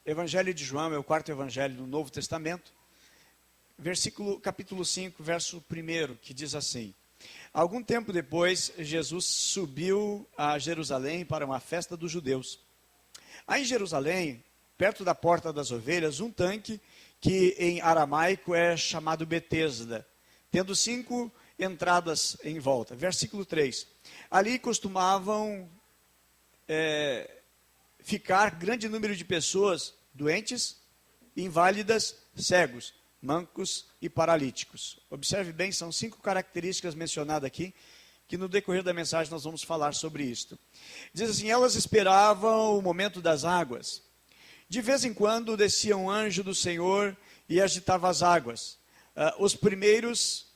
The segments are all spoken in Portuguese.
Evangelho de João é o quarto evangelho do Novo Testamento, capítulo 5, verso 1, que diz assim: algum tempo depois, Jesus subiu a Jerusalém para uma festa dos judeus. Há em Jerusalém, perto da Porta das Ovelhas, um tanque que em aramaico é chamado Betesda, tendo 5 entradas em volta. Versículo 3. Ali costumavam ficar grande número de pessoas doentes, inválidas, cegos, mancos e paralíticos. Observe bem, são 5 características mencionadas aqui, que no decorrer da mensagem nós vamos falar sobre isto. Diz assim: elas esperavam o momento das águas. De vez em quando descia um anjo do Senhor e agitava as águas.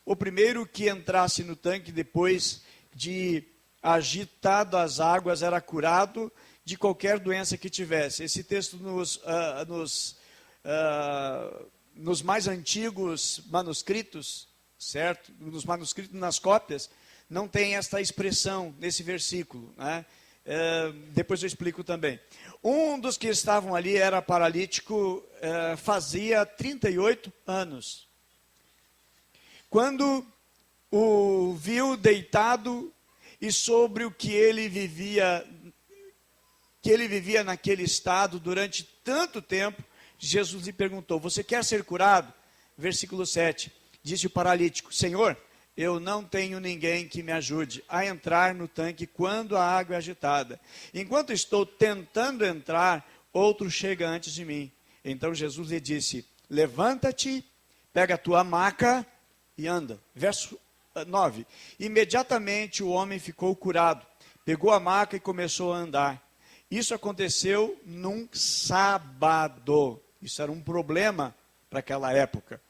O primeiro que entrasse no tanque depois de agitado as águas era curado de qualquer doença que tivesse. Esse texto nos mais antigos manuscritos, certo? Nos manuscritos, nas cópias, não tem esta expressão nesse versículo, né? Depois eu explico também. Um dos que estavam ali era paralítico, fazia 38 anos. Quando o viu deitado e sobre o que ele vivia naquele estado durante tanto tempo, Jesus lhe perguntou: você quer ser curado? Versículo 7, disse o paralítico: Senhor, eu não tenho ninguém que me ajude a entrar no tanque quando a água é agitada. Enquanto estou tentando entrar, outro chega antes de mim. Então Jesus lhe disse: levanta-te, pega a tua maca e anda. Verso 9, imediatamente o homem ficou curado, pegou a maca e começou a andar. Isso aconteceu num sábado. Isso era um problema para aquela época.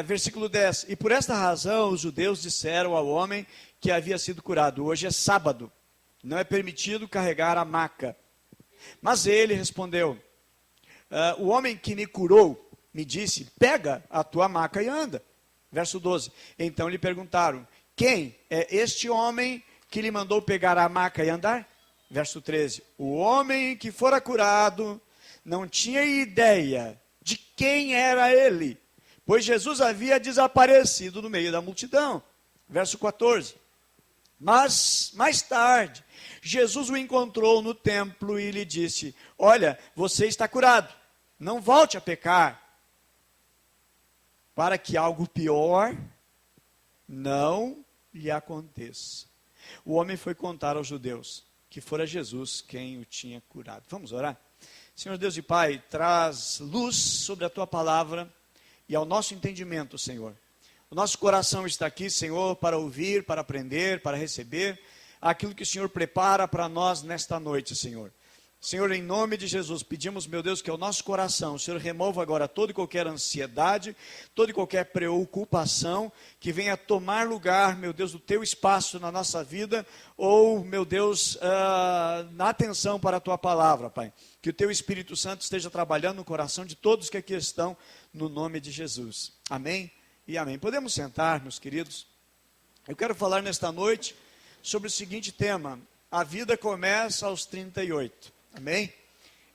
Versículo 10. E por esta razão os judeus disseram ao homem que havia sido curado: hoje é sábado, não é permitido carregar a maca. Mas ele respondeu: o homem que me curou me disse: pega a tua maca e anda. Verso 12. Então lhe perguntaram: quem é este homem que lhe mandou pegar a maca e andar? Verso 13. O homem que fora curado não tinha ideia de quem era ele, pois Jesus havia desaparecido no meio da multidão. Verso 14. Mas, mais tarde, Jesus o encontrou no templo e lhe disse: olha, você está curado, não volte a pecar, para que algo pior não lhe aconteça. O homem foi contar aos judeus que fora Jesus quem o tinha curado. Vamos orar? Senhor Deus e Pai, traz luz sobre a Tua palavra e ao nosso entendimento, Senhor. O nosso coração está aqui, Senhor, para ouvir, para aprender, para receber aquilo que o Senhor prepara para nós nesta noite, Senhor. Senhor, em nome de Jesus, pedimos, meu Deus, que ao nosso coração, o Senhor remova agora toda e qualquer ansiedade, toda e qualquer preocupação, que venha tomar lugar, meu Deus, do Teu espaço na nossa vida, ou, meu Deus, na atenção para a Tua palavra, Pai. Que o Teu Espírito Santo esteja trabalhando no coração de todos que aqui estão, no nome de Jesus. Amém e amém. Podemos sentar, meus queridos? Eu quero falar nesta noite sobre o seguinte tema: a vida começa aos 38. Amém?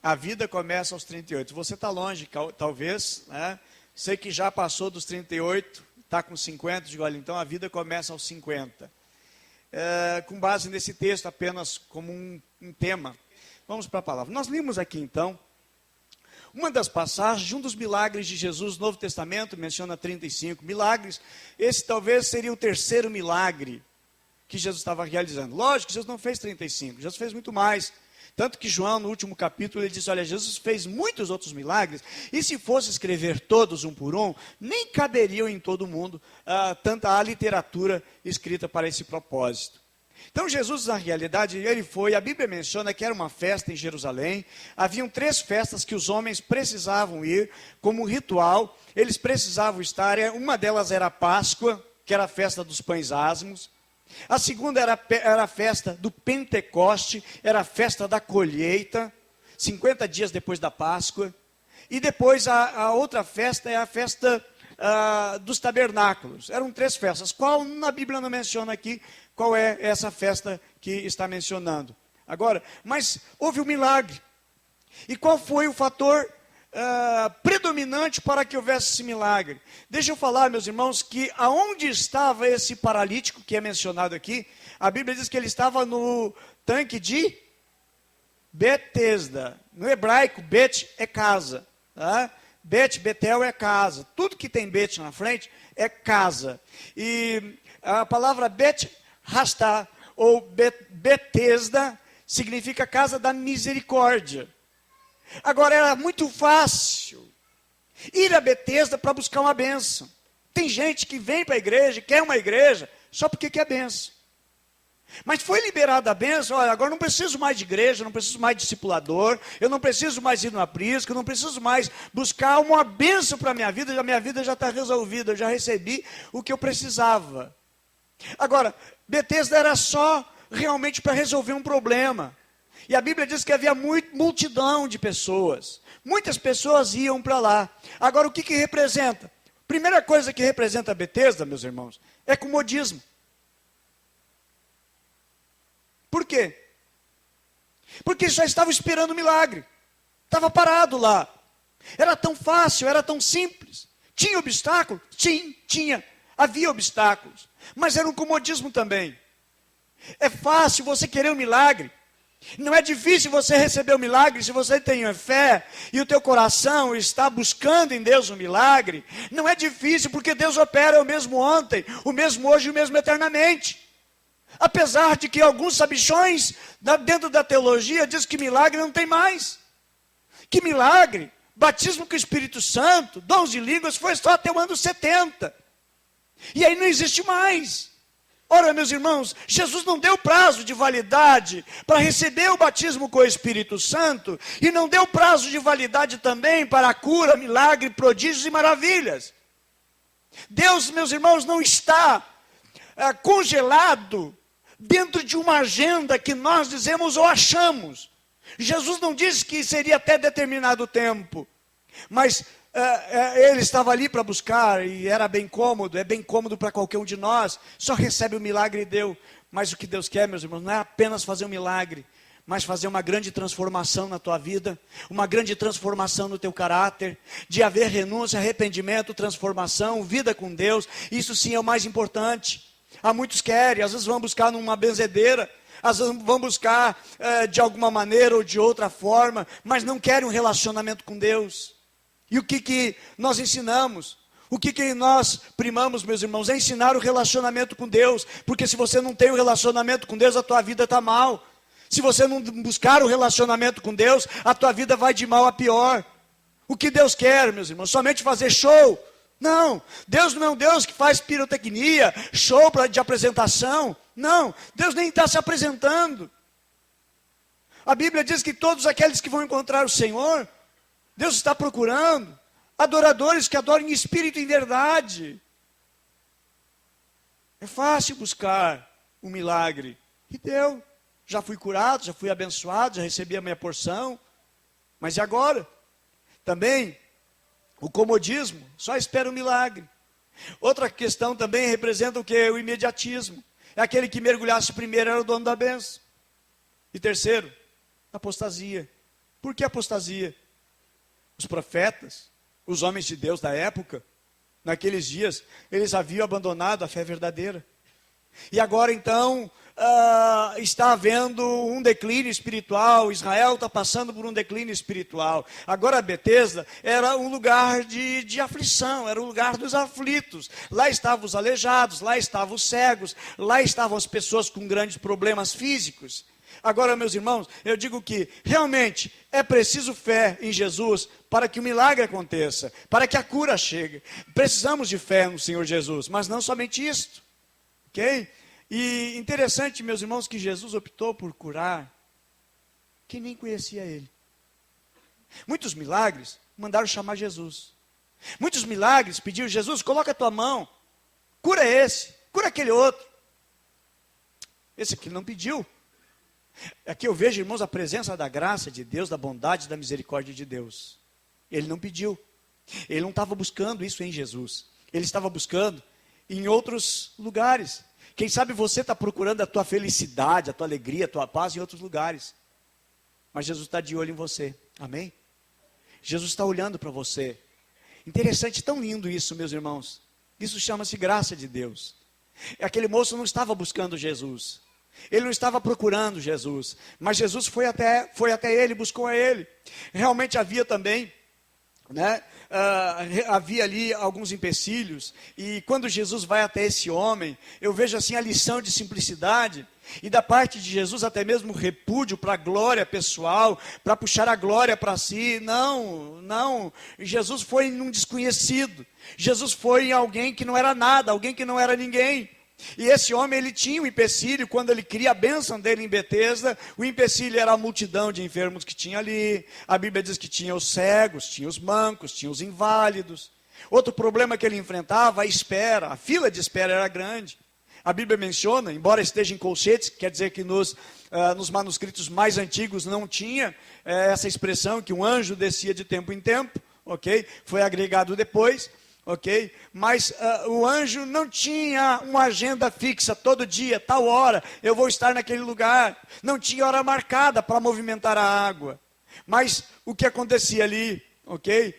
A vida começa aos 38. Você está longe, talvez, né? Sei que já passou dos 38, está com 50, digo, olha, então a vida começa aos 50. Com base nesse texto, apenas como um tema. Vamos para a palavra. Nós lemos aqui, então, uma das passagens de um dos milagres de Jesus no Novo Testamento, menciona 35 milagres. Esse talvez seria o terceiro milagre que Jesus estava realizando. Lógico que Jesus não fez 35, Jesus fez muito mais. Tanto que João, no último capítulo, ele diz: olha, Jesus fez muitos outros milagres, e se fosse escrever todos um por um, nem caberiam em todo mundo tanta a literatura escrita para esse propósito. Então Jesus, na realidade, ele foi, a Bíblia menciona que era uma festa em Jerusalém. Haviam 3 festas que os homens precisavam ir, como ritual, eles precisavam estar. Uma delas era a Páscoa, que era a festa dos pães asmos. A segunda era a festa do Pentecoste, era a festa da colheita, 50 dias depois da Páscoa. E depois a outra festa é a festa dos tabernáculos. Eram 3 festas. Qual na Bíblia não menciona aqui qual é essa festa que está mencionando. Agora, mas houve um milagre. E qual foi o fator predominante para que houvesse esse milagre? Deixa eu falar, meus irmãos, que aonde estava esse paralítico que é mencionado aqui, a Bíblia diz que ele estava no tanque de Betesda. No hebraico, Bet é casa, tá? Betel é casa. Tudo que tem Bet na frente é casa. E a palavra Bet Rastá, ou Betesda, significa casa da misericórdia. Agora, era muito fácil ir a Betesda para buscar uma bênção. Tem gente que vem para a igreja, quer uma igreja, só porque quer bênção. Mas foi liberada a bênção, olha, agora não preciso mais de igreja, não preciso mais de discipulador, eu não preciso mais ir no aprisco, eu não preciso mais buscar uma bênção para a minha vida já está resolvida, eu já recebi o que eu precisava. Agora, Betesda era só realmente para resolver um problema. E a Bíblia diz que havia multidão de pessoas. Muitas pessoas iam para lá. Agora, o que representa? Primeira coisa que representa a Betesda, meus irmãos, é comodismo. Por quê? Porque só estava esperando o milagre. Estava parado lá. Era tão fácil, era tão simples. Tinha obstáculo? Sim, tinha. Havia obstáculos. Mas era um comodismo também. É fácil você querer um milagre. Não é difícil você receber o milagre se você tem fé e o teu coração está buscando em Deus um milagre. Não é difícil porque Deus opera o mesmo ontem, o mesmo hoje e o mesmo eternamente. Apesar de que alguns sabichões dentro da teologia diz que milagre não tem mais. Que milagre, batismo com o Espírito Santo, dons de línguas foi só até o ano 70. E aí não existe mais. Ora, meus irmãos, Jesus não deu prazo de validade para receber o batismo com o Espírito Santo e não deu prazo de validade também para a cura, milagre, prodígios e maravilhas. Deus, meus irmãos, não está congelado dentro de uma agenda que nós dizemos ou achamos. Jesus não disse que seria até determinado tempo, mas ele estava ali para buscar e era bem cômodo, é bem cômodo para qualquer um de nós, só recebe o milagre e deu. Mas o que Deus quer, meus irmãos, não é apenas fazer um milagre, mas fazer uma grande transformação na tua vida, uma grande transformação no teu caráter, de haver renúncia, arrependimento, transformação, vida com Deus. Isso sim é o mais importante. Há muitos querem, às vezes vão buscar numa benzedeira, às vezes vão buscar de alguma maneira ou de outra forma, mas não querem um relacionamento com Deus. E o que nós ensinamos? O que nós primamos, meus irmãos? É ensinar o relacionamento com Deus. Porque se você não tem um relacionamento com Deus, a tua vida está mal. Se você não buscar o relacionamento com Deus, a tua vida vai de mal a pior. O que Deus quer, meus irmãos? Somente fazer show? Não. Deus não é um Deus que faz pirotecnia, show de apresentação. Não. Deus nem está se apresentando. A Bíblia diz que todos aqueles que vão encontrar o Senhor, Deus está procurando adoradores que adorem em espírito e em verdade. É fácil buscar um milagre. E deu. Já fui curado, já fui abençoado, já recebi a minha porção. Mas e agora? Também, o comodismo só espera um milagre. Outra questão também representa o que? O imediatismo. É aquele que mergulhasse primeiro era o dono da bênção. E terceiro, apostasia. Por que apostasia? Os profetas, os homens de Deus da época, naqueles dias, eles haviam abandonado a fé verdadeira. E agora então, está havendo um declínio espiritual, Israel está passando por um declínio espiritual. Agora Betesda era um lugar de aflição, era um lugar dos aflitos. Lá estavam os aleijados, lá estavam os cegos, lá estavam as pessoas com grandes problemas físicos. Agora, meus irmãos, eu digo que realmente é preciso fé em Jesus para que o milagre aconteça, para que a cura chegue. Precisamos de fé no Senhor Jesus, mas não somente isto, ok? E interessante, meus irmãos, que Jesus optou por curar quem nem conhecia Ele. Muitos milagres mandaram chamar Jesus. Muitos milagres pediram, Jesus, coloca a tua mão, cura esse, cura aquele outro. Esse aqui não pediu. Aqui eu vejo, irmãos, a presença da graça de Deus, da bondade, da misericórdia de Deus. Ele não pediu. Ele não estava buscando isso em Jesus. Ele estava buscando em outros lugares. Quem sabe você está procurando a tua felicidade, a tua alegria, a tua paz em outros lugares. mas Jesus está de olho em você, amém? Jesus está olhando para você. Interessante, tão lindo isso, meus irmãos. Isso chama-se graça de Deus. Aquele moço não estava buscando Jesus, ele não estava procurando Jesus, mas Jesus foi até ele, buscou a ele. Realmente havia também, né, havia ali alguns empecilhos, e quando Jesus vai até esse homem, eu vejo assim a lição de simplicidade, e da parte de Jesus até mesmo repúdio para a glória pessoal, para puxar a glória para si. Não, Jesus foi num desconhecido, Jesus foi em alguém que não era nada, alguém que não era ninguém. E esse homem, ele tinha um empecilho. Quando ele cria a bênção dele em Betesda, o empecilho era a multidão de enfermos que tinha ali. A Bíblia diz que tinha os cegos, tinha os mancos, tinha os inválidos. Outro problema que ele enfrentava, a espera. A fila de espera era grande. A Bíblia menciona, embora esteja em colchetes, quer dizer que nos manuscritos mais antigos não tinha essa expressão, que um anjo descia de tempo em tempo, ok? Foi agregado depois. Ok? Mas o anjo não tinha uma agenda fixa, todo dia, tal hora, eu vou estar naquele lugar. Não tinha hora marcada para movimentar a água. Mas o que acontecia ali, ok?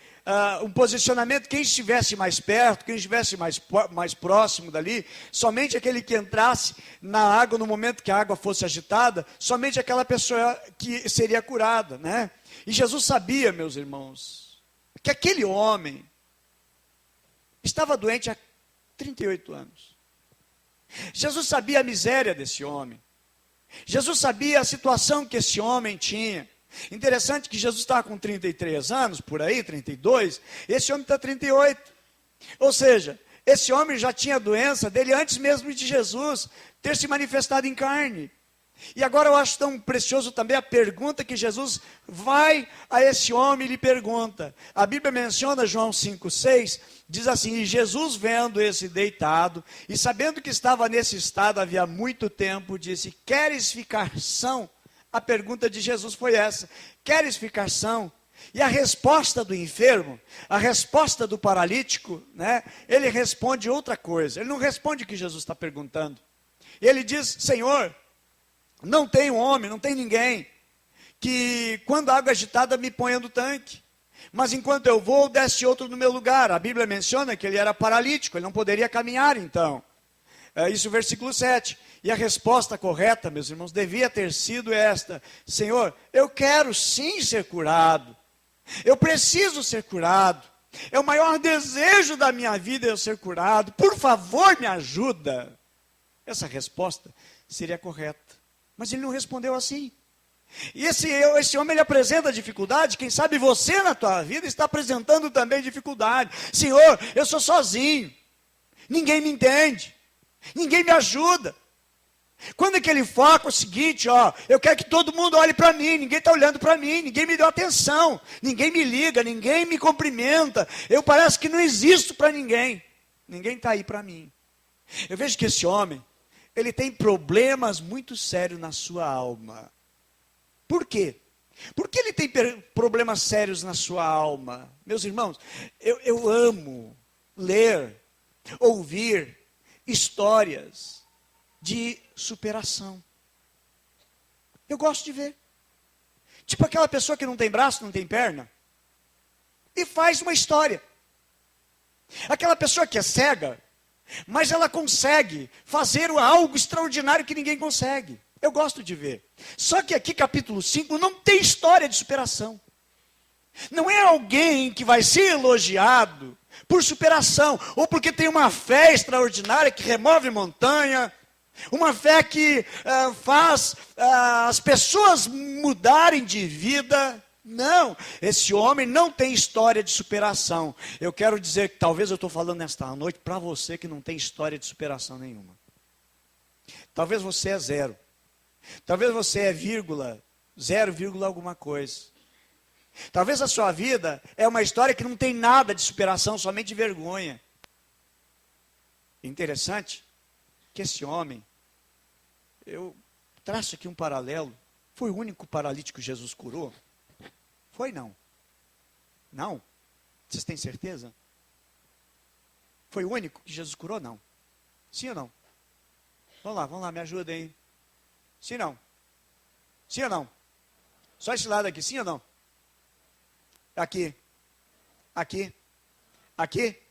Um posicionamento, quem estivesse mais perto, quem estivesse mais próximo dali, somente aquele que entrasse na água no momento que a água fosse agitada, somente aquela pessoa que seria curada, né? E Jesus sabia, meus irmãos, que aquele homem estava doente há 38 anos. Jesus sabia a miséria desse homem. Jesus sabia a situação que esse homem tinha. Interessante que Jesus estava com 33 anos, por aí, 32. Esse homem está 38. Ou seja, esse homem já tinha a doença dele antes mesmo de Jesus ter se manifestado em carne. E agora eu acho tão precioso também a pergunta que Jesus vai a esse homem e lhe pergunta. A Bíblia menciona João 5,6, diz assim: e Jesus vendo esse deitado, e sabendo que estava nesse estado havia muito tempo, disse: queres ficar são? A pergunta de Jesus foi essa: queres ficar são? E a resposta do enfermo, a resposta do paralítico, né, ele responde outra coisa. Ele não responde o que Jesus está perguntando. Ele diz: Senhor, não tem um homem, não tem ninguém que quando a água agitada me ponha no tanque. Mas enquanto eu vou, desce outro no meu lugar. A Bíblia menciona que ele era paralítico, ele não poderia caminhar então. Isso é o versículo 7. E a resposta correta, meus irmãos, devia ter sido esta: Senhor, eu quero sim ser curado. Eu preciso ser curado. É o maior desejo da minha vida eu ser curado. Por favor, me ajuda. Essa resposta seria correta. Mas ele não respondeu assim. E esse homem, ele apresenta dificuldade. Quem sabe você na tua vida está apresentando também dificuldade. Senhor, eu sou sozinho. Ninguém me entende. Ninguém me ajuda. Quando é que ele foca o seguinte, eu quero que todo mundo olhe para mim. Ninguém está olhando para mim. Ninguém me deu atenção. Ninguém me liga. Ninguém me cumprimenta. Eu parece que não existo para ninguém. Ninguém está aí para mim. Eu vejo que esse homem, ele tem problemas muito sérios na sua alma. Por quê? Por que ele tem problemas sérios na sua alma? Meus irmãos, eu amo ler, ouvir histórias de superação. Eu gosto de ver. Tipo aquela pessoa que não tem braço, não tem perna, e faz uma história. Aquela pessoa que é cega, mas ela consegue fazer algo extraordinário que ninguém consegue. Eu gosto de ver. Só que aqui, capítulo 5, não tem história de superação. Não é alguém que vai ser elogiado por superação, ou porque tem uma fé extraordinária que remove montanha, uma fé que faz as pessoas mudarem de vida. Não, esse homem não tem história de superação. Eu quero dizer que talvez eu estou falando nesta noite para você que não tem história de superação nenhuma. Talvez você é zero. Talvez você é vírgula, 0, alguma coisa. Talvez a sua vida é uma história que não tem nada de superação, somente vergonha. Interessante que esse homem, eu traço aqui um paralelo, foi o único paralítico que Jesus curou? Foi não? Não? Vocês têm certeza? Foi o único que Jesus curou? Não. Sim ou não? Vamos lá, me ajudem aí. Sim ou não? Sim ou não? Só esse lado aqui, sim ou não? Aqui. Aqui. Aqui?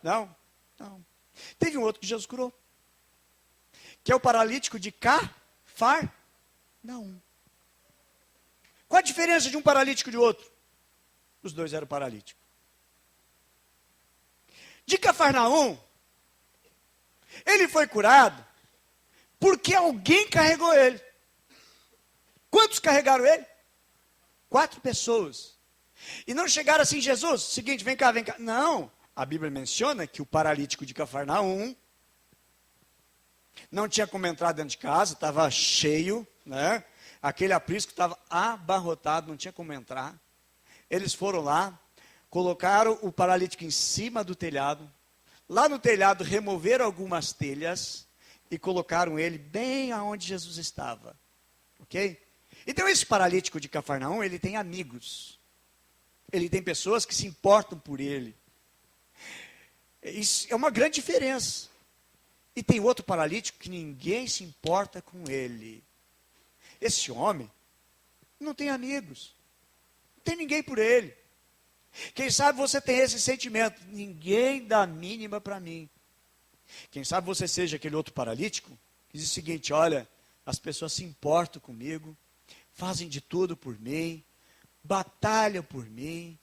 Não? Não. Teve um outro que Jesus curou. Que é o paralítico de Cafarnaum. Qual a diferença de um paralítico e de outro? Os dois eram paralíticos. De Cafarnaum, ele foi curado porque alguém carregou ele. Quantos carregaram ele? 4 pessoas. E não chegaram assim, Jesus, seguinte, vem cá, vem cá. Não, a Bíblia menciona que o paralítico de Cafarnaum não tinha como entrar dentro de casa, estava cheio, né? Aquele aprisco estava abarrotado, não tinha como entrar. Eles foram lá, colocaram o paralítico em cima do telhado. Lá no telhado removeram algumas telhas e colocaram ele bem aonde Jesus estava. Ok? Então esse paralítico de Cafarnaum, ele tem amigos. Ele tem pessoas que se importam por ele. Isso é uma grande diferença. E tem outro paralítico que ninguém se importa com ele. Esse homem não tem amigos. Não tem ninguém por ele. Quem sabe você tem esse sentimento. Ninguém dá a mínima para mim. Quem sabe você seja aquele outro paralítico que diz o seguinte, olha, as pessoas se importam comigo, fazem de tudo por mim, batalham por mim.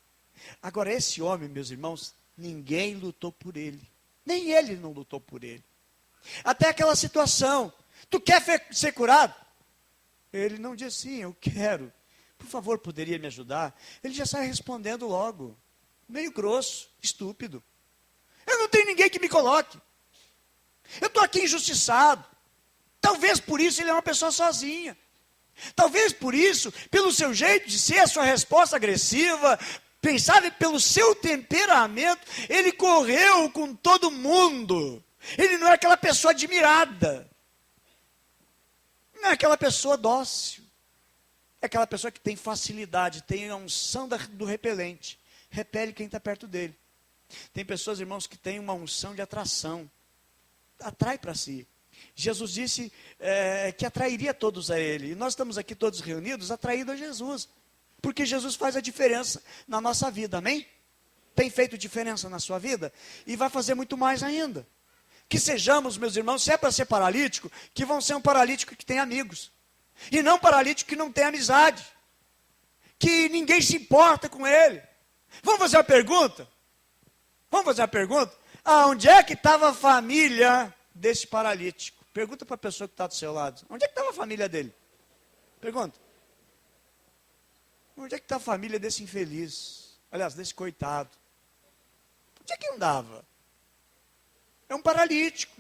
Agora esse homem, meus irmãos, ninguém lutou por ele. Nem ele não lutou por ele. Até aquela situação, tu quer ser curado? Ele não disse sim, eu quero. Por favor, poderia me ajudar? Ele já sai respondendo logo. Meio grosso, estúpido. Eu não tenho ninguém que me coloque. Eu estou aqui injustiçado. Talvez por isso ele é uma pessoa sozinha. Talvez por isso, pelo seu jeito de ser, a sua resposta agressiva, pensava pelo seu temperamento, ele correu com todo mundo. Ele não é aquela pessoa admirada. Não é aquela pessoa dócil. É aquela pessoa que tem facilidade, tem a unção do repelente. Repele quem está perto dele. Tem pessoas, irmãos, que têm uma unção de atração. Atrai para si. Jesus disse que atrairia todos a ele. E nós estamos aqui todos reunidos, atraídos a Jesus. Porque Jesus faz a diferença na nossa vida, amém? Tem feito diferença na sua vida? E vai fazer muito mais ainda. Que sejamos, meus irmãos, se é para ser paralítico, que vão ser um paralítico que tem amigos. E não um paralítico que não tem amizade. Que ninguém se importa com ele. Vamos fazer uma pergunta? Vamos fazer uma pergunta? Onde é que estava a família desse paralítico? Pergunta para a pessoa que está do seu lado. Onde é que estava a família dele? Pergunta. Onde é que está a família desse infeliz? Aliás, desse coitado. Onde é que andava? É um paralítico.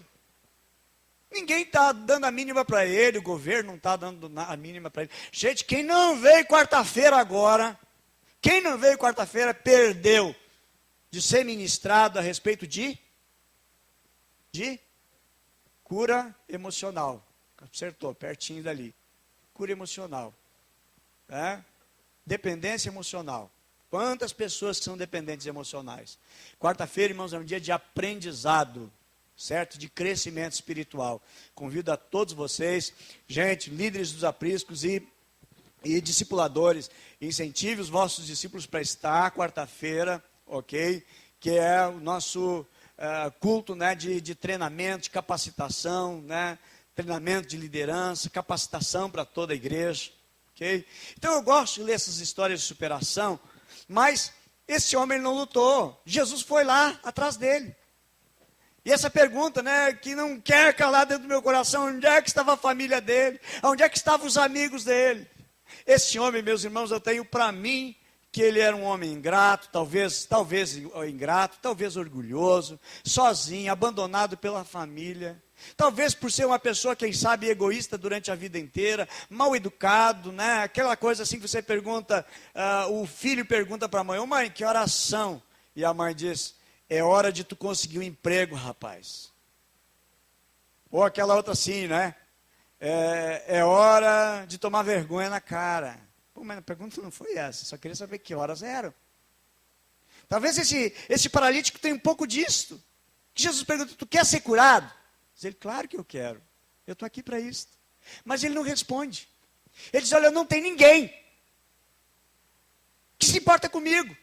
Ninguém está dando a mínima para ele, o governo não está dando a mínima para ele. Gente, quem não veio quarta-feira agora, perdeu de ser ministrado a respeito de cura emocional. Acertou, pertinho dali. Cura emocional. Dependência emocional. Quantas pessoas são dependentes emocionais? Quarta-feira, irmãos, é um dia de aprendizado. Certo? De crescimento espiritual. Convido a todos vocês, gente, líderes dos apriscos e discipuladores, incentive os vossos discípulos para estar quarta-feira, ok? Que é o nosso culto, né, de treinamento, de capacitação, né? Treinamento de liderança, capacitação para toda a igreja, ok? Então eu gosto de ler essas histórias de superação, mas esse homem não lutou. Jesus foi lá atrás dele. E essa pergunta, né, que não quer calar dentro do meu coração, onde é que estava a família dele? Onde é que estavam os amigos dele? Esse homem, meus irmãos, eu tenho para mim que ele era um homem ingrato, talvez ingrato, talvez orgulhoso, sozinho, abandonado pela família. Talvez por ser uma pessoa, quem sabe, egoísta durante a vida inteira, mal educado, né? Aquela coisa assim que você pergunta, o filho pergunta para a mãe, mãe, que horas são? E a mãe diz, é hora de tu conseguir um emprego, rapaz. Ou aquela outra assim, né? É hora de tomar vergonha na cara. Pô, mas a pergunta não foi essa, só queria saber que horas eram. Talvez esse paralítico tenha um pouco disso. Que Jesus pergunta, tu quer ser curado? Diz ele, claro que eu quero. Eu estou aqui para isso. Mas ele não responde. Ele diz, olha, não tem ninguém. que se importa comigo.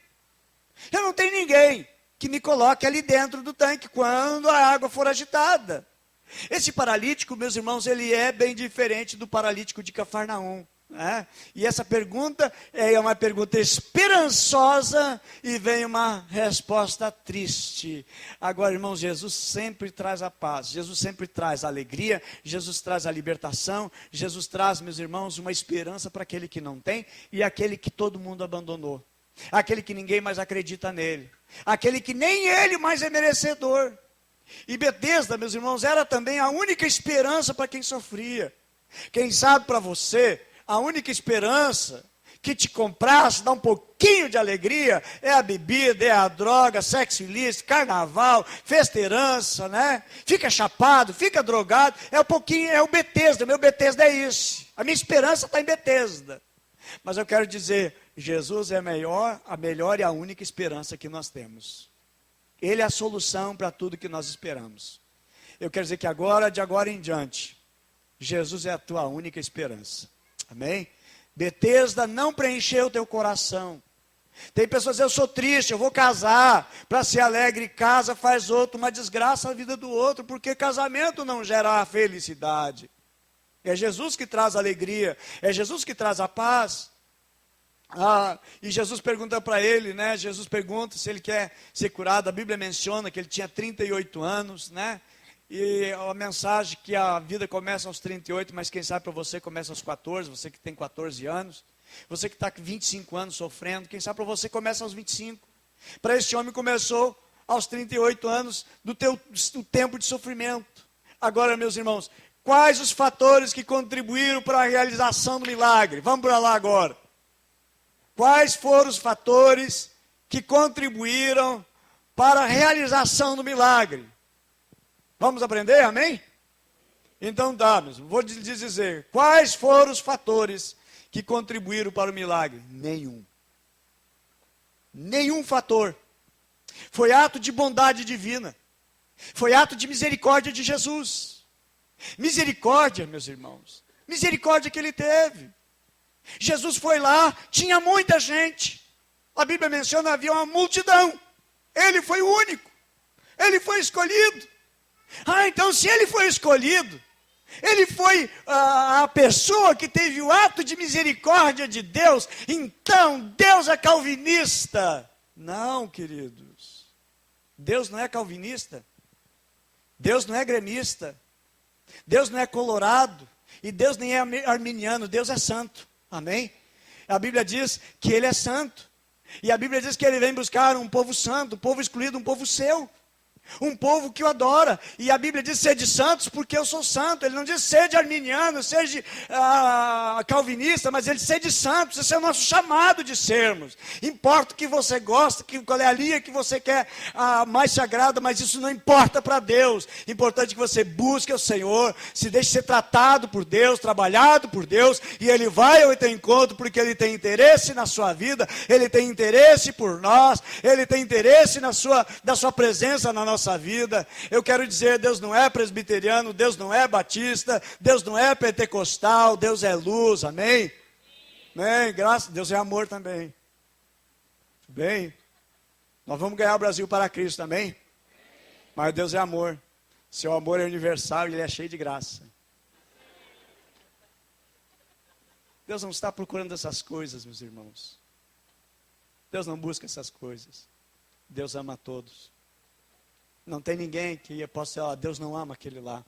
Eu não tenho ninguém que me coloque ali dentro do tanque quando a água for agitada. Esse paralítico, meus irmãos, ele é bem diferente do paralítico de Cafarnaum. Né? E essa pergunta é uma pergunta esperançosa e vem uma resposta triste. Agora, irmãos, Jesus sempre traz a paz, Jesus sempre traz a alegria, Jesus traz a libertação, Jesus traz, meus irmãos, uma esperança para aquele que não tem e aquele que todo mundo abandonou, aquele que ninguém mais acredita nele, aquele que nem ele mais é merecedor. E Betesda, meus irmãos, era também a única esperança para quem sofria. Quem sabe para você, a única esperança que te comprasse, dá um pouquinho de alegria, é a bebida, é a droga, sexo ilícito, carnaval, festeirança, né? Fica chapado, fica drogado, é um pouquinho, é o Betesda, meu Betesda é isso. A minha esperança está em Betesda. Mas eu quero dizer, Jesus é a melhor e a única esperança que nós temos. Ele é a solução para tudo que nós esperamos. Eu quero dizer que agora, de agora em diante, Jesus é a tua única esperança. Amém? Betesda não preencheu o teu coração. Tem pessoas que dizem, eu sou triste, eu vou casar, para ser alegre, casa, faz outro, uma desgraça a vida do outro, porque casamento não gera a felicidade. É Jesus que traz a alegria, é Jesus que traz a paz. E Jesus pergunta para ele, né? Jesus pergunta se ele quer ser curado. A Bíblia menciona que ele tinha 38 anos, né? E a mensagem que a vida começa aos 38, mas quem sabe para você começa aos 14, você que tem 14 anos, você que está com 25 anos sofrendo, quem sabe para você começa aos 25. Para este homem começou aos 38 anos do tempo de sofrimento. Agora, meus irmãos, quais os fatores que contribuíram para a realização do milagre? Vamos para lá agora. Quais foram os fatores que contribuíram para a realização do milagre? Vamos aprender, amém? Então vou lhes dizer, quais foram os fatores que contribuíram para o milagre? Nenhum. Nenhum fator. Foi ato de bondade divina. Foi ato de misericórdia de Jesus. Misericórdia, meus irmãos. Misericórdia que ele teve. Jesus foi lá, tinha muita gente. A Bíblia menciona, havia uma multidão. Ele foi o único. Ele foi escolhido. Então se ele foi escolhido, ele foi a pessoa que teve o ato de misericórdia de Deus, então Deus é calvinista. Não, queridos. Deus não é calvinista. Deus não é gremista. Deus não é colorado. E Deus nem é arminiano. Deus é santo. Amém? A Bíblia diz que ele é santo. E a Bíblia diz que ele vem buscar um povo santo, um povo excluído, um povo seu. Um povo que o adora. E a Bíblia diz sede santos porque eu sou santo. Ele não diz sede arminiano, sede calvinista, mas ele diz sede santos. Esse é o nosso chamado de sermos. Importa o que você gosta, qual é a linha que você quer mais se agrada, mas isso não importa para Deus. Importante que você busque o Senhor, se deixe ser tratado por Deus, trabalhado por Deus, e Ele vai ao teu encontro porque Ele tem interesse na sua vida, Ele tem interesse por nós, Ele tem interesse da sua presença na nossa vida. Eu quero dizer, Deus não é presbiteriano, Deus não é batista, Deus não é pentecostal, Deus é luz, amém? Amém, graças a Deus é amor também. Bem, nós vamos ganhar o Brasil para Cristo também, mas Deus é amor, seu amor é universal e Ele é cheio de graça. Deus não está procurando essas coisas, meus irmãos. Deus não busca essas coisas. Deus ama a todos. Não tem ninguém que possa dizer, Deus não ama aquele lá.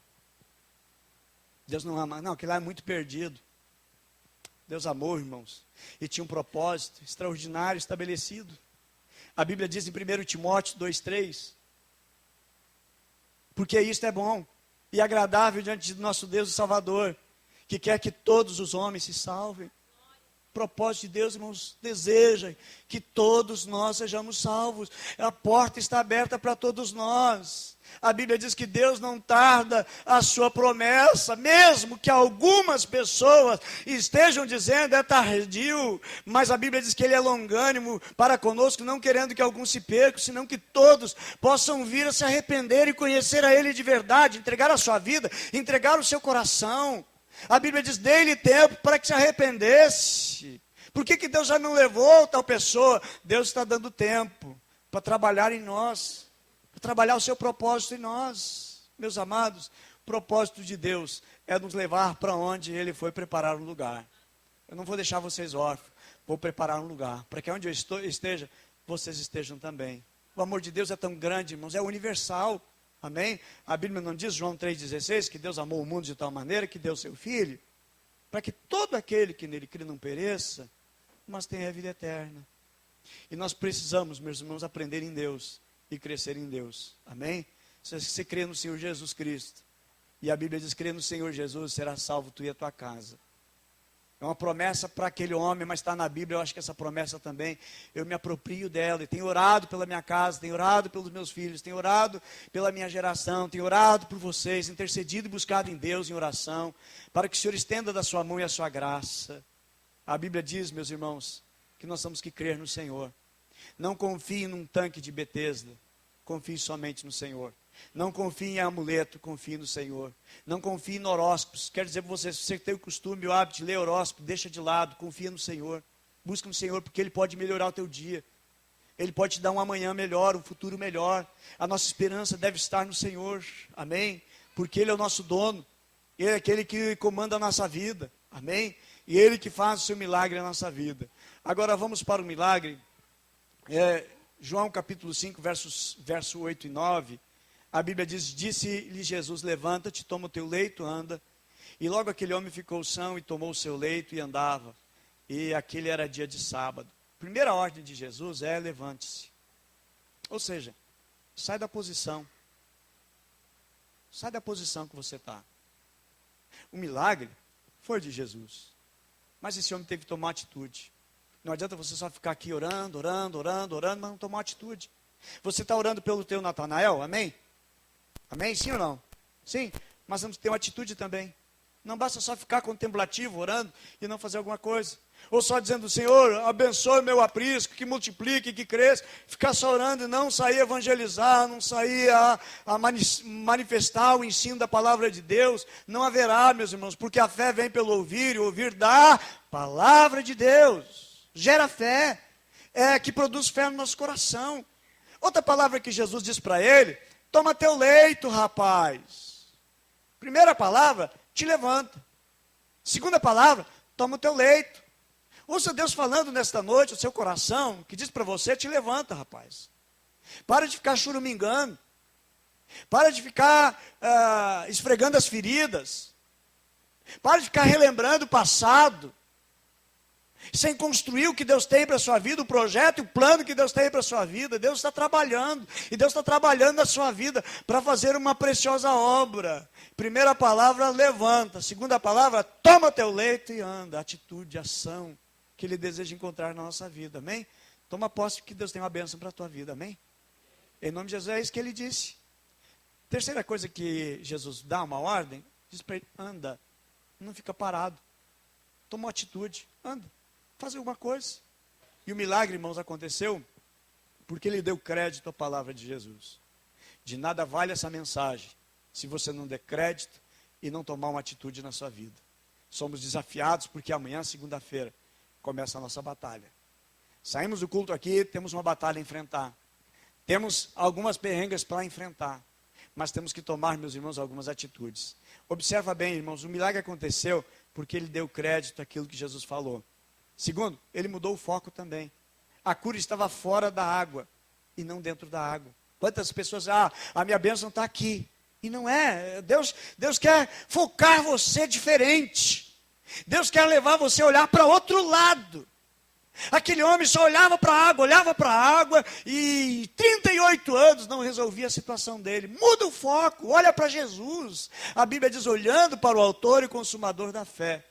Deus não ama, não, aquele lá é muito perdido. Deus amou, irmãos, e tinha um propósito extraordinário estabelecido. A Bíblia diz em 1 Timóteo 2,3, porque isto é bom e agradável diante do nosso Deus e Salvador, que quer que todos os homens se salvem. O propósito de Deus, irmãos, deseja que todos nós sejamos salvos. A porta está aberta para todos nós. A Bíblia diz que Deus não tarda a sua promessa, mesmo que algumas pessoas estejam dizendo é tardio, mas a Bíblia diz que Ele é longânimo para conosco, não querendo que alguns se percam, senão que todos possam vir a se arrepender e conhecer a Ele de verdade, entregar a sua vida, entregar o seu coração. A Bíblia diz, dê-lhe tempo para que se arrependesse. Por que Deus já não levou tal pessoa? Deus está dando tempo para trabalhar em nós, para trabalhar o seu propósito em nós. Meus amados, o propósito de Deus é nos levar para onde Ele foi preparar um lugar. Eu não vou deixar vocês órfãos, vou preparar um lugar, para que onde eu esteja, vocês estejam também. O amor de Deus é tão grande, irmãos, é universal. Amém? A Bíblia não diz, João 3,16, que Deus amou o mundo de tal maneira que deu seu Filho, para que todo aquele que nele crê não pereça, mas tenha a vida eterna. E nós precisamos, meus irmãos, aprender em Deus e crescer em Deus. Amém? Se você crê no Senhor Jesus Cristo, e a Bíblia diz, crê no Senhor Jesus, será salvo tu e a tua casa. É uma promessa para aquele homem, mas está na Bíblia, eu acho que essa promessa também, eu me aproprio dela, e tenho orado pela minha casa, tenho orado pelos meus filhos, tenho orado pela minha geração, tenho orado por vocês, intercedido e buscado em Deus em oração, para que o Senhor estenda da sua mão e a sua graça. A Bíblia diz, meus irmãos, que nós temos que crer no Senhor. Não confie num tanque de Betesda, confie somente no Senhor. Não confie em amuleto, confie no Senhor. Não confie em horóscopos. Quero dizer para você, se você tem o costume, o hábito de ler horóscopo, deixa de lado, confia no Senhor. Busca no Senhor, porque Ele pode melhorar o teu dia. Ele pode te dar um amanhã melhor, um futuro melhor. A nossa esperança deve estar no Senhor. Amém? Porque Ele é o nosso dono. Ele é aquele que comanda a nossa vida. Amém? E Ele que faz o seu milagre na nossa vida. Agora vamos para o milagre. João capítulo 5, verso 8 e 9. A Bíblia diz, disse-lhe Jesus, levanta-te, toma o teu leito, anda. E logo aquele homem ficou são e tomou o seu leito e andava. E aquele era dia de sábado. Primeira ordem de Jesus é levante-se. Ou seja, sai da posição. Sai da posição que você está. O milagre foi de Jesus. Mas esse homem teve que tomar atitude. Não adianta você só ficar aqui orando, mas não tomar atitude. Você está orando pelo teu Natanael, amém? Amém? Sim ou não? Sim, mas vamos ter uma atitude também. Não basta só ficar contemplativo, orando e não fazer alguma coisa. Ou só dizendo, Senhor, abençoe meu aprisco, que multiplique, que cresça. Ficar só orando e não sair a evangelizar, não sair a manifestar o ensino da palavra de Deus. Não haverá, meus irmãos, porque a fé vem pelo ouvir e ouvir da palavra de Deus. Gera fé, que produz fé no nosso coração. Outra palavra que Jesus diz para ele, toma teu leito, rapaz. Primeira palavra, te levanta. Segunda palavra, toma o teu leito. Ouça Deus falando nesta noite, o seu coração, que diz para você, te levanta, rapaz. Para de ficar churumingando. Para de ficar esfregando as feridas. Para de ficar relembrando o passado. Sem construir o que Deus tem para a sua vida, o projeto e o plano que Deus tem para a sua vida. Deus está trabalhando, e Deus está trabalhando na sua vida para fazer uma preciosa obra. Primeira palavra, levanta. Segunda palavra, toma teu leito e anda. Atitude, ação que Ele deseja encontrar na nossa vida, amém? Toma posse que Deus tem uma bênção para a tua vida, amém? Em nome de Jesus, é isso que Ele disse. Terceira coisa que Jesus dá uma ordem, diz para ele, anda, não fica parado. Toma uma atitude, anda. Faz alguma coisa. E o milagre, irmãos, aconteceu porque ele deu crédito à palavra de Jesus. De nada vale essa mensagem se você não der crédito e não tomar uma atitude na sua vida. Somos desafiados porque amanhã, segunda-feira, começa a nossa batalha. Saímos do culto aqui, temos uma batalha a enfrentar. Temos algumas perrengas para enfrentar. Mas temos que tomar, meus irmãos, algumas atitudes. Observa bem, irmãos, o milagre aconteceu porque ele deu crédito àquilo que Jesus falou. Segundo, ele mudou o foco também. A cura estava fora da água e não dentro da água. Quantas pessoas, a minha bênção está aqui. E não é. Deus quer focar você diferente. Deus quer levar você a olhar para outro lado. Aquele homem só olhava para a água e 38 anos não resolvia a situação dele. Muda o foco, olha para Jesus. A Bíblia diz, olhando para o autor e consumador da fé.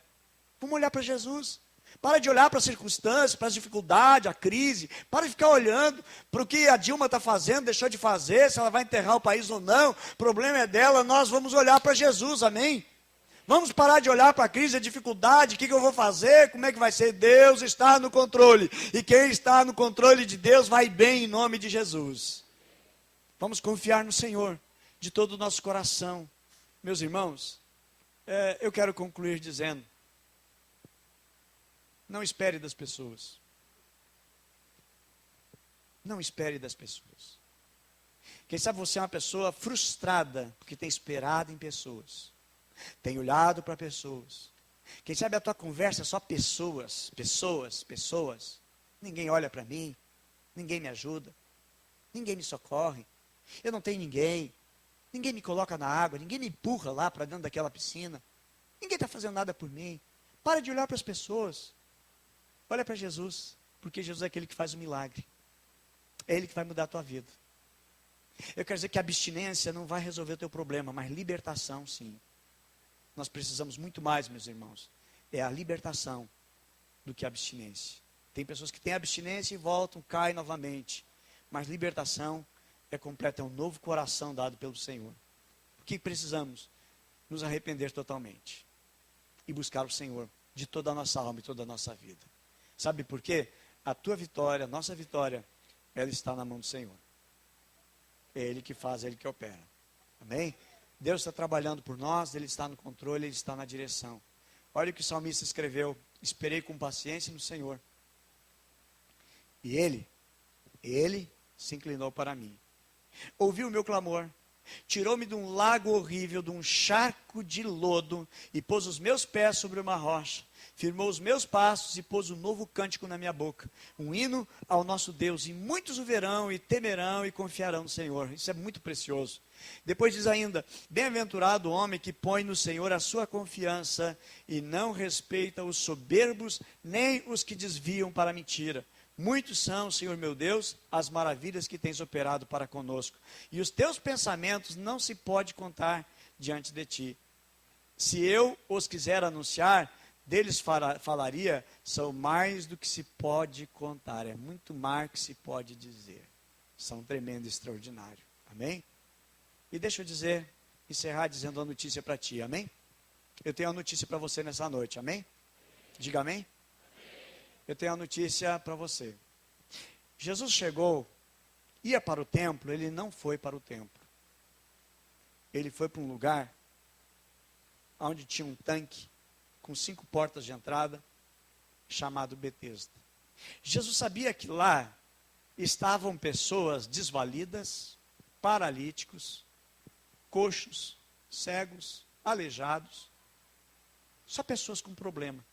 Vamos olhar para Jesus. Para de olhar para as circunstâncias, para as dificuldades, a crise. Para de ficar olhando para o que a Dilma está fazendo, deixou de fazer, se ela vai enterrar o país ou não. O problema é dela, nós vamos olhar para Jesus, amém? Vamos parar de olhar para a crise, a dificuldade, o que eu vou fazer, como é que vai ser. Deus está no controle. E quem está no controle de Deus vai bem em nome de Jesus. Vamos confiar no Senhor de todo o nosso coração. Meus irmãos, eu quero concluir dizendo Não espere das pessoas. Não espere das pessoas. Quem sabe você é uma pessoa frustrada, porque tem esperado em pessoas. Tem olhado para pessoas. Quem sabe a tua conversa é só pessoas, pessoas, pessoas. Ninguém olha para mim, ninguém me ajuda, ninguém me socorre. Eu não tenho ninguém, ninguém me coloca na água, ninguém me empurra lá para dentro daquela piscina. Ninguém está fazendo nada por mim. Para de olhar para as pessoas. Olha para Jesus, porque Jesus é aquele que faz o milagre. É Ele que vai mudar a tua vida. Eu quero dizer que a abstinência não vai resolver o teu problema, mas libertação sim. Nós precisamos muito mais, meus irmãos. É a libertação do que a abstinência. Tem pessoas que têm abstinência e voltam, caem novamente. Mas libertação é completa, é um novo coração dado pelo Senhor. O que precisamos? Nos arrepender totalmente. E buscar o Senhor de toda a nossa alma e toda a nossa vida. Sabe por quê? A tua vitória, a nossa vitória, ela está na mão do Senhor. É Ele que faz, é Ele que opera. Amém? Deus está trabalhando por nós, Ele está no controle, Ele está na direção. Olha o que o salmista escreveu: esperei com paciência no Senhor. E Ele se inclinou para mim. Ouviu o meu clamor, tirou-me de um lago horrível, de um charco de lodo, e pôs os meus pés sobre uma rocha. Firmou os meus passos e pôs um novo cântico na minha boca. Um hino ao nosso Deus. E muitos o verão e temerão e confiarão no Senhor. Isso é muito precioso. Depois diz ainda: bem-aventurado o homem que põe no Senhor a sua confiança e não respeita os soberbos, nem os que desviam para a mentira. Muitos são, Senhor meu Deus, as maravilhas que tens operado para conosco. E os teus pensamentos não se pode contar diante de ti. Se eu os quiser anunciar, deles falaria, são mais do que se pode contar. É muito mais que se pode dizer. São tremendo e extraordinário. Amém? E deixa eu encerrar dizendo uma notícia para ti. Amém? Eu tenho uma notícia para você nessa noite. Amém? Diga amém. Eu tenho uma notícia para você. Jesus chegou, ia para o templo, ele não foi para o templo. Ele foi para um lugar onde tinha um tanque com 5 portas de entrada, chamado Betesda. Jesus sabia que lá estavam pessoas desvalidas, paralíticos, coxos, cegos, aleijados, só pessoas com problema.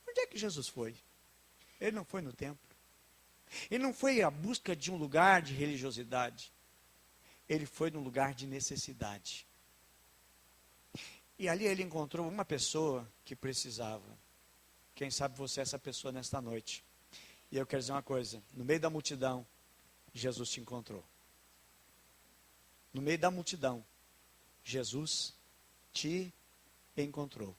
Onde é que Jesus foi? Ele não foi no templo. Ele não foi à busca de um lugar de religiosidade. Ele foi num lugar de necessidade. E ali ele encontrou uma pessoa que precisava. Quem sabe você é essa pessoa nesta noite. E eu quero dizer uma coisa: no meio da multidão, Jesus te encontrou. No meio da multidão, Jesus te encontrou.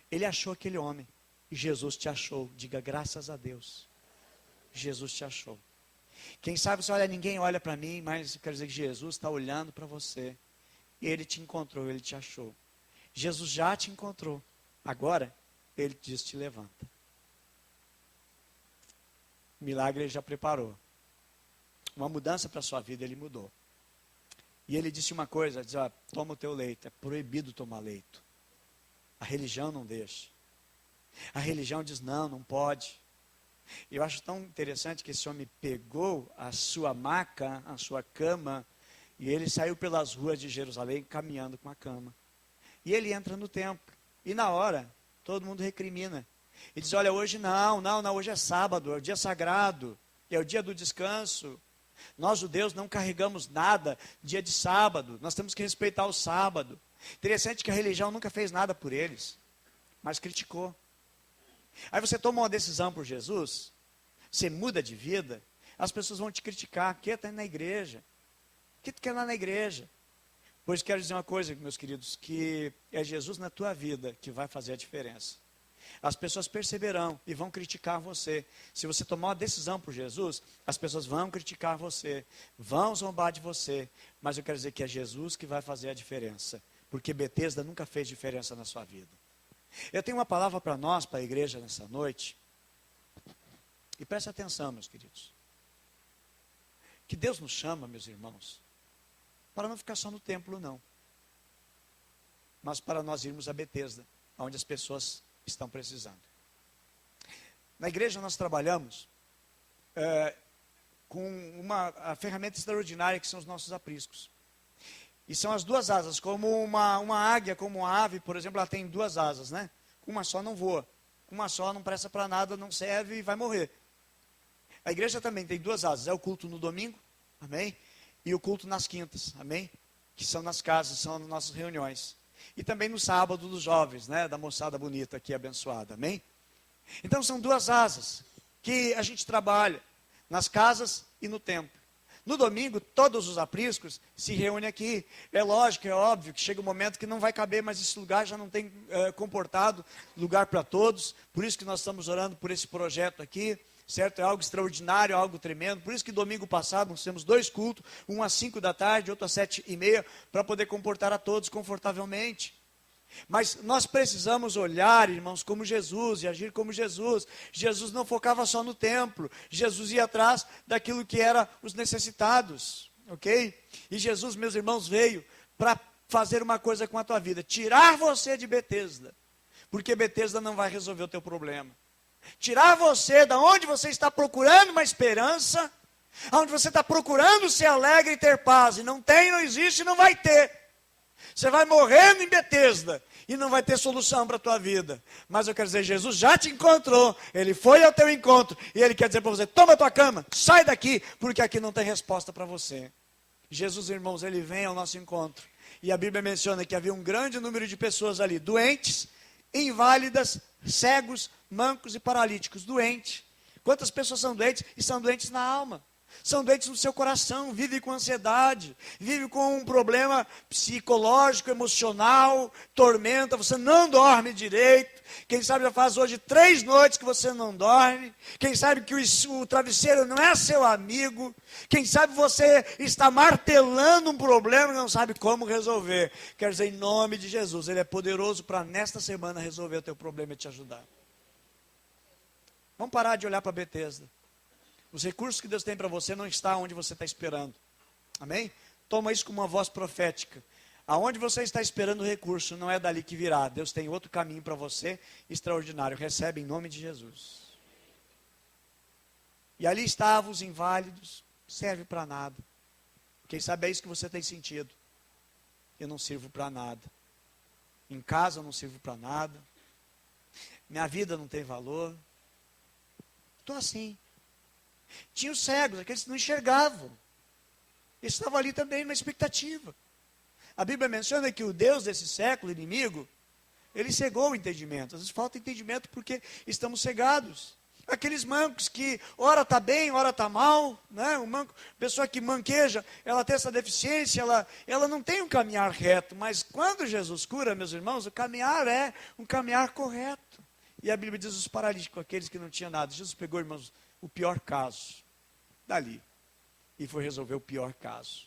Ele achou aquele homem. E Jesus te achou. Diga graças a Deus. Jesus te achou. Quem sabe você olha, ninguém olha para mim, mas eu quero dizer que Jesus está olhando para você. E Ele te encontrou, Ele te achou. Jesus já te encontrou. Agora, Ele diz: te levanta. O milagre Ele já preparou. Uma mudança para a sua vida, Ele mudou. E Ele disse uma coisa: diz, toma o teu leito. É proibido tomar leito. A religião não deixa. A religião diz: não pode. Eu acho tão interessante que esse homem pegou a sua maca, a sua cama, e ele saiu pelas ruas de Jerusalém caminhando com a cama. E ele entra no templo. E na hora, todo mundo recrimina. E diz: olha, hoje não, hoje é sábado, é o dia sagrado, é o dia do descanso. Nós judeus não carregamos nada dia de sábado, nós temos que respeitar o sábado. Interessante que a religião nunca fez nada por eles, mas criticou. Aí você toma uma decisão por Jesus, você muda de vida, as pessoas vão te criticar. O que está na igreja? O que tu quer lá na igreja? Pois quero dizer uma coisa, meus queridos, que é Jesus na tua vida que vai fazer a diferença. As pessoas perceberão e vão criticar você. Se você tomar uma decisão por Jesus, as pessoas vão criticar você, vão zombar de você, mas eu quero dizer que é Jesus que vai fazer a diferença, porque Betesda nunca fez diferença na sua vida. Eu tenho uma palavra para nós, para a igreja nessa noite. E preste atenção, meus queridos. Que Deus nos chama, meus irmãos, para não ficar só no templo, não. Mas para nós irmos a Betesda, onde as pessoas estão precisando. Na igreja nós trabalhamos com a ferramenta extraordinária que são os nossos apriscos. E são as duas asas, como uma águia, como uma ave, por exemplo, ela tem duas asas, né? Com uma só não voa, com uma só não presta para nada, não serve e vai morrer. A igreja também tem duas asas, é o culto no domingo, amém? E o culto nas quintas, amém? Que são nas casas, são nas nossas reuniões. E também no sábado dos jovens, né? Da moçada bonita aqui abençoada, amém? Então são duas asas que a gente trabalha nas casas e no templo. No domingo, todos os apriscos se reúnem aqui. É lógico, é óbvio que chega um momento que não vai caber, mas esse lugar já não tem comportado lugar para todos. Por isso que nós estamos orando por esse projeto aqui, certo? É algo extraordinário, é algo tremendo. Por isso que domingo passado nós temos 2 cultos, um às 5 da tarde, outro às 7:30, para poder comportar a todos confortavelmente. Mas nós precisamos olhar, irmãos, como Jesus e agir como Jesus. Jesus não focava só no templo. Jesus ia atrás daquilo que era os necessitados, ok? E Jesus, meus irmãos, veio para fazer uma coisa com a tua vida. Tirar você de Betesda. Porque Betesda não vai resolver o teu problema. Tirar você da onde você está procurando uma esperança, onde você está procurando ser alegre e ter paz. E não tem, não existe e não vai ter. Você vai morrendo em Betesda e não vai ter solução para a tua vida. Mas eu quero dizer, Jesus já te encontrou, Ele foi ao teu encontro e Ele quer dizer para você, toma a tua cama, sai daqui, porque aqui não tem resposta para você. Jesus, irmãos, Ele vem ao nosso encontro. E a Bíblia menciona que havia um grande número de pessoas ali, doentes, inválidas, cegos, mancos e paralíticos. Doentes. Quantas pessoas são doentes? E são doentes na alma. São doentes no seu coração, vivem com ansiedade, vivem com um problema psicológico, emocional, tormenta, você não dorme direito. Quem sabe já faz hoje 3 noites que você não dorme. Quem sabe que o travesseiro não é seu amigo. Quem sabe você está martelando um problema e não sabe como resolver. Quer dizer, em nome de Jesus, Ele é poderoso para nesta semana resolver o teu problema e te ajudar. Vamos parar de olhar para Betesda. Os recursos que Deus tem para você não está onde você está esperando. Amém? Toma isso como uma voz profética. Aonde você está esperando o recurso, não é dali que virá. Deus tem outro caminho para você, extraordinário. Recebe em nome de Jesus. E ali estavam os inválidos, serve para nada. Quem sabe é isso que você tem sentido. Eu não sirvo para nada. Em casa eu não sirvo para nada. Minha vida não tem valor. Estou assim. Tinha os cegos, aqueles que não enxergavam. Eles estavam ali também numa expectativa. A Bíblia menciona que o Deus desse século, inimigo, ele cegou o entendimento. Às vezes falta entendimento porque estamos cegados. Aqueles mancos que ora está bem, ora está mal, né? Pessoa que manqueja, ela tem essa deficiência, ela não tem um caminhar reto. Mas quando Jesus cura, meus irmãos, o caminhar é um caminhar correto. E a Bíblia diz os paralíticos, aqueles que não tinham nada. Jesus pegou, irmãos, o pior caso dali e foi resolver o pior caso.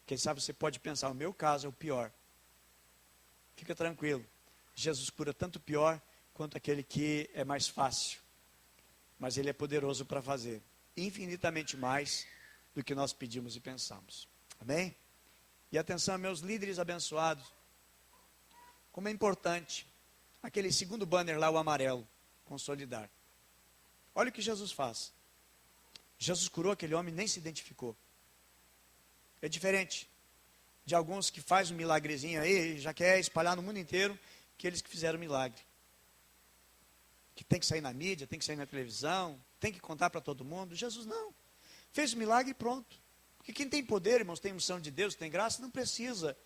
Quem sabe você pode pensar, o meu caso é o pior. Fica tranquilo, Jesus cura tanto o pior quanto aquele que é mais fácil, mas Ele é poderoso para fazer infinitamente mais do que nós pedimos e pensamos. Amém? E atenção, meus líderes abençoados, como é importante aquele segundo banner lá, o amarelo, consolidar. Olha o que Jesus faz. Jesus curou aquele homem e nem se identificou. É diferente de alguns que fazem um milagrezinho aí, já quer espalhar no mundo inteiro aqueles que fizeram milagre. Que tem que sair na mídia, tem que sair na televisão, tem que contar para todo mundo. Jesus não. Fez o milagre e pronto. Porque quem tem poder, irmãos, tem unção de Deus, tem graça, não precisa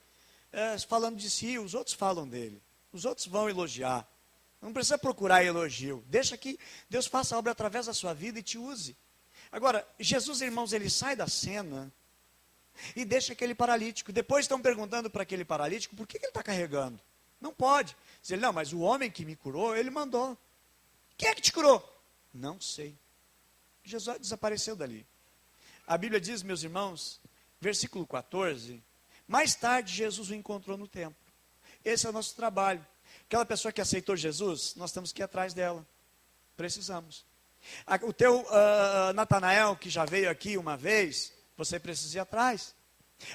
falando de si, os outros falam dele. Os outros vão elogiar. Não precisa procurar elogio. Deixa que Deus faça a obra através da sua vida e te use. Agora, Jesus, irmãos, ele sai da cena e deixa aquele paralítico. Depois estão perguntando para aquele paralítico, por que ele está carregando? Não pode. Diz ele, não, mas o homem que me curou, ele mandou. Quem é que te curou? Não sei. Jesus desapareceu dali. A Bíblia diz, meus irmãos, versículo 14, mais tarde Jesus o encontrou no templo. Esse é o nosso trabalho. Aquela pessoa que aceitou Jesus, nós temos que ir atrás dela. Precisamos. O teu Natanael, que já veio aqui uma vez, você precisa ir atrás.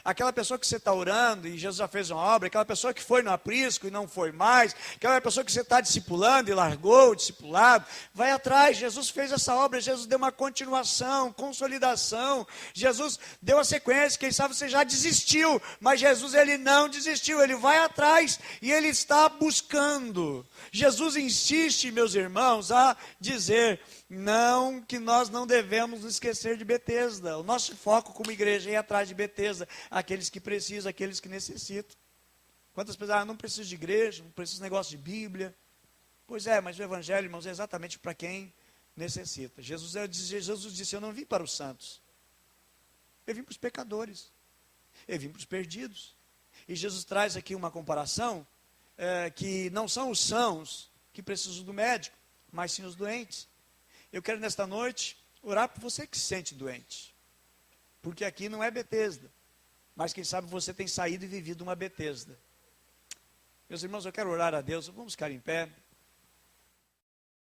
Aquela pessoa que você está orando e Jesus já fez uma obra, aquela pessoa que foi no aprisco e não foi mais, aquela pessoa que você está discipulando e largou o discipulado, vai atrás. Jesus fez essa obra, Jesus deu uma continuação, consolidação, Jesus deu a sequência. Quem sabe você já desistiu, mas Jesus, ele não desistiu, ele vai atrás e ele está buscando. Jesus insiste, meus irmãos, a dizer não, que nós não devemos nos esquecer de Betesda. O nosso foco como igreja é ir atrás de Betesda, aqueles que precisam, aqueles que necessitam. Quantas pessoas, não preciso de igreja, não preciso de negócio de Bíblia. Pois é, mas o evangelho, irmãos, é exatamente para quem necessita. Jesus disse, eu não vim para os santos, eu vim para os pecadores, eu vim para os perdidos. E Jesus traz aqui uma comparação, que não são os sãos que precisam do médico, mas sim os doentes. Eu quero nesta noite orar por você que se sente doente, porque aqui não é Betesda, mas quem sabe você tem saído e vivido uma Betesda. Meus irmãos, eu quero orar a Deus, vamos ficar em pé.